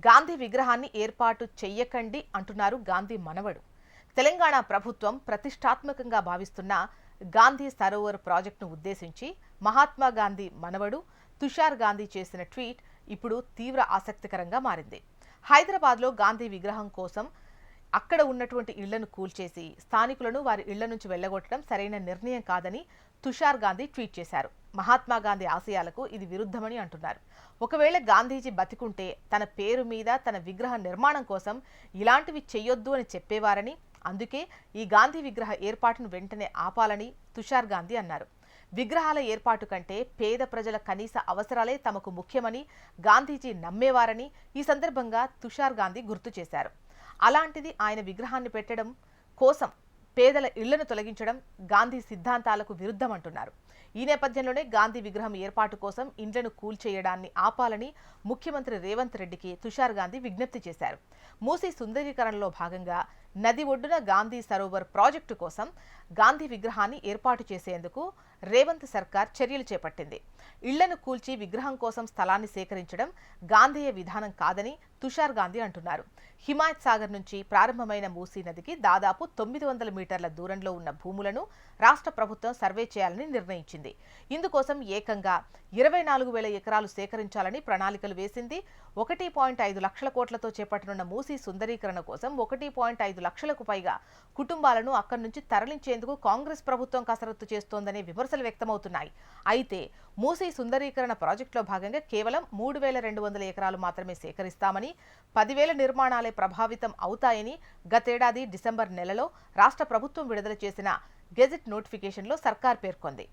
గాంధీ విగ్రహాన్ని ఏర్పాటు చెయ్యకండి అంటున్నారు గాంధీ మనవడు. తెలంగాణ ప్రభుత్వం ప్రతిష్టాత్మకంగా భావిస్తున్న గాంధీ సరోవర్ ప్రాజెక్టును ఉద్దేశించి మహాత్మా గాంధీ మనవడు తుషార్ గాంధీ చేసిన ట్వీట్ ఇప్పుడు తీవ్ర ఆసక్తికరంగా మారింది. హైదరాబాద్లో గాంధీ విగ్రహం కోసం అక్కడ ఉన్నటువంటి ఇళ్లను కూల్చేసి స్థానికులను వారి ఇళ్ల నుంచి వెళ్లగొట్టడం సరైన నిర్ణయం కాదని తుషార్ గాంధీ ట్వీట్ చేశారు. మహాత్మా గాంధీ ఆశయాలకు ఇది విరుద్ధమని అంటున్నారు. ఒకవేళ గాంధీజీ బతికుంటే తన పేరు మీద తన విగ్రహ నిర్మాణం కోసం ఇలాంటివి చెయ్యొద్దు అని చెప్పేవారని, అందుకే ఈ గాంధీ విగ్రహ ఏర్పాటును వెంటనే ఆపాలని తుషార్ గాంధీ అన్నారు. విగ్రహాల ఏర్పాటు కంటే పేద ప్రజల కనీస అవసరాలే తమకు ముఖ్యమని గాంధీజీ నమ్మేవారని ఈ సందర్భంగా తుషార్ గాంధీ గుర్తు చేశారు. అలాంటిది ఆయన విగ్రహాన్ని పెట్టడం కోసం పేదల ఇళ్లను తొలగించడం గాంధీ సిద్ధాంతాలకు విరుద్ధమంటున్నారు. ఈ నేపథ్యంలోనే గాంధీ విగ్రహం ఏర్పాటు కోసం ఇండ్లను కూల్చేయడాన్ని ఆపాలని ముఖ్యమంత్రి రేవంత్ రెడ్డికి తుషార్ గాంధీ విజ్ఞప్తి చేశారు. మూసీ సుందరీకరణలో భాగంగా నది ఒడ్డున గాంధీ సరోవర్ ప్రాజెక్టు కోసం గాంధీ విగ్రహాన్ని ఏర్పాటు చేసేందుకు రేవంత్ సర్కార్ చర్యలు చేపట్టింది. ఇళ్లను కూల్చి విగ్రహం కోసం స్థలాన్ని సేకరించడం గాంధీయ విధానం కాదని తుషార్ గాంధీ అంటున్నారు. హిమాయత్ సాగర్ నుంచి ప్రారంభమైన మూసీ నదికి దాదాపు 900 మీటర్ల దూరంలో ఉన్న భూములను రాష్ట్ర ప్రభుత్వం సర్వే చేయాలని నిర్ణయించింది. ఇందుకోసం ఏకంగా 24,000 ఎకరాలు సేకరించాలని ప్రణాళికలు వేసింది. 1.5 లక్షల కోట్లతో చేపట్టనున్న మూసీ సుందరీకరణ కోసం 1.5 లక్షలకు పైగా కుటుంబాలను అక్కడి నుంచి తరలించేందుకు కాంగ్రెస్ ప్రభుత్వం కసరత్తు చేస్తోందనే విమర్శలు వ్యక్తమవుతున్నాయి. అయితే మూసీ సుందరీకరణ ప్రాజెక్టులో భాగంగా కేవలం 3,200 ఎకరాలు మాత్రమే సేకరిస్తామని, 10,000 నిర్మాణాలే ప్రభావితం అవుతాయని గతేడాది డిసెంబర్ నెలలో రాష్ట్ర ప్రభుత్వం విడుదల చేసిన గెజెట్ నోటిఫికేషన్లో సర్కార్ పేర్కొంది.